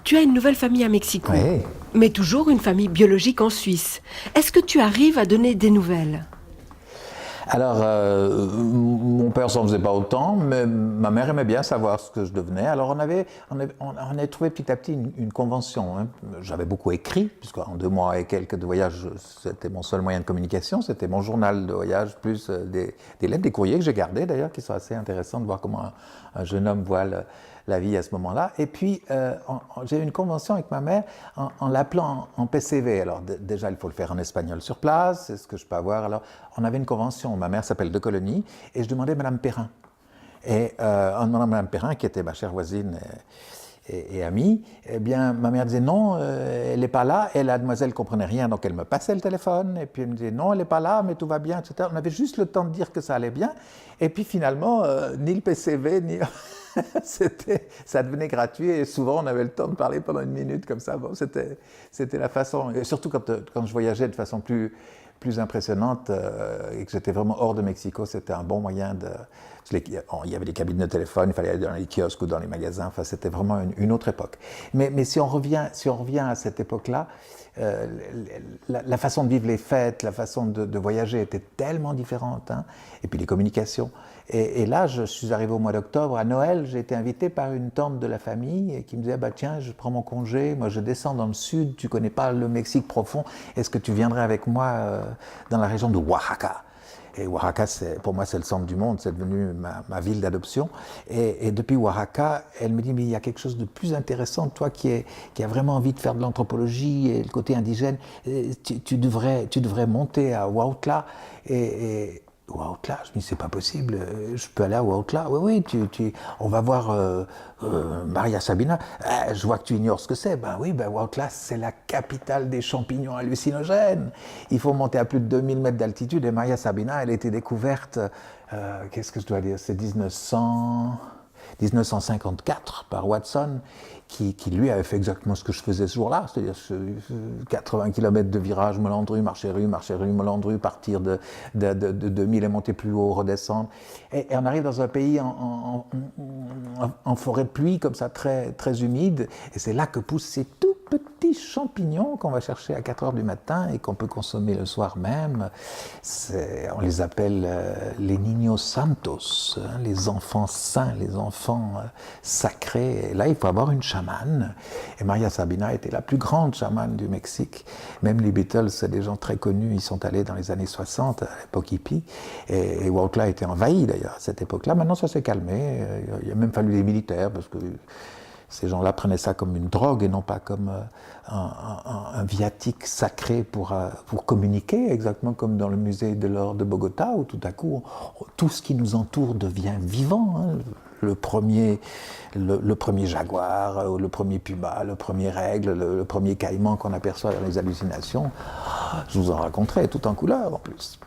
Tu as une nouvelle famille à Mexico, Oui. mais toujours une famille biologique en Suisse. Est-ce que tu arrives à donner des nouvelles? Alors, mon père s'en faisait pas autant, mais ma mère aimait bien savoir ce que je devenais. Alors, on avait trouvé petit à petit une convention. Hein. J'avais beaucoup écrit, puisqu'en 2 mois et quelques de voyage, c'était mon seul moyen de communication. C'était mon journal de voyage, plus des lettres, des courriers que j'ai gardés d'ailleurs, qui sont assez intéressants de voir comment un jeune homme voit la vie à ce moment-là. Et puis, j'ai eu une convention avec ma mère en l'appelant en PCV. Alors, déjà, il faut le faire en espagnol sur place, c'est ce que je peux avoir. Alors, on avait une convention, ma mère s'appelle De Colony, et je demandais Madame Perrin. Et en demandant Madame Perrin, qui était ma chère voisine et amie, eh bien, ma mère disait non, elle n'est pas là, et la demoiselle ne comprenait rien, donc elle me passait le téléphone, et puis elle me disait non, elle n'est pas là, mais tout va bien, etc. On avait juste le temps de dire que ça allait bien, et puis finalement, ni le PCV, ni... ça devenait gratuit, et souvent on avait le temps de parler pendant 1 minute comme ça. Bon, c'était la façon, et surtout quand je voyageais de façon plus impressionnante et que j'étais vraiment hors de Mexico, c'était un bon moyen de... Il y avait des cabines de téléphone, il fallait aller dans les kiosques ou dans les magasins, enfin c'était vraiment une autre époque. Mais si on revient à cette époque-là, la façon de vivre les fêtes, la façon de voyager était tellement différente, hein, et puis les communications. Et là, je suis arrivé au mois d'octobre, à Noël, j'ai été invité par une tante de la famille qui me disait bah, « Tiens, je prends mon congé, moi je descends dans le sud, tu connais pas le Mexique profond, est-ce que tu viendrais avec moi dans la région de Oaxaca ?» Et Oaxaca, pour moi, c'est le centre du monde, c'est devenu ma ville d'adoption. Et depuis Oaxaca, elle me dit, mais il y a quelque chose de plus intéressant, toi qui as vraiment envie de faire de l'anthropologie et le côté indigène, tu devrais monter à Huautla. Huautla, je me dis, c'est pas possible, je peux aller à Huautla. Oui, on va voir Maria Sabina. Je vois que tu ignores ce que c'est. Ben oui, Huautla, c'est la capitale des champignons hallucinogènes. Il faut monter à plus de 2000 mètres d'altitude. Et Maria Sabina, elle a été découverte, qu'est-ce que je dois dire, c'est 1954 par Watson, qui lui avait fait exactement ce que je faisais ce jour-là, c'est-à-dire 80 km de virage, Molandru, marcher rue, Molandru, partir de 2000 et monter plus haut, redescendre. Et on arrive dans un pays en forêt de pluie, comme ça, très, très humide, et c'est là que poussent ces tout petits champignons qu'on va chercher à 4 heures du matin et qu'on peut consommer le soir même. On les appelle les niños santos, hein, les enfants saints, les enfants sacrés. Et là, il faut avoir une chamane. Et Maria Sabina était la plus grande chamane du Mexique. Même les Beatles, c'est des gens très connus, ils sont allés dans les années 60, à l'époque hippie. Et Huautla était envahi d'ailleurs à cette époque-là. Maintenant, ça s'est calmé. Il a même fallu des militaires parce que ces gens-là prenaient ça comme une drogue et non pas comme un viatique sacré pour communiquer, exactement comme dans le musée de l'or de Bogota, où tout à coup, tout ce qui nous entoure devient vivant. Hein. Le premier jaguar, le premier puma, le premier aigle, le premier caïman qu'on aperçoit dans les hallucinations, je vous en raconterai tout en couleur en plus.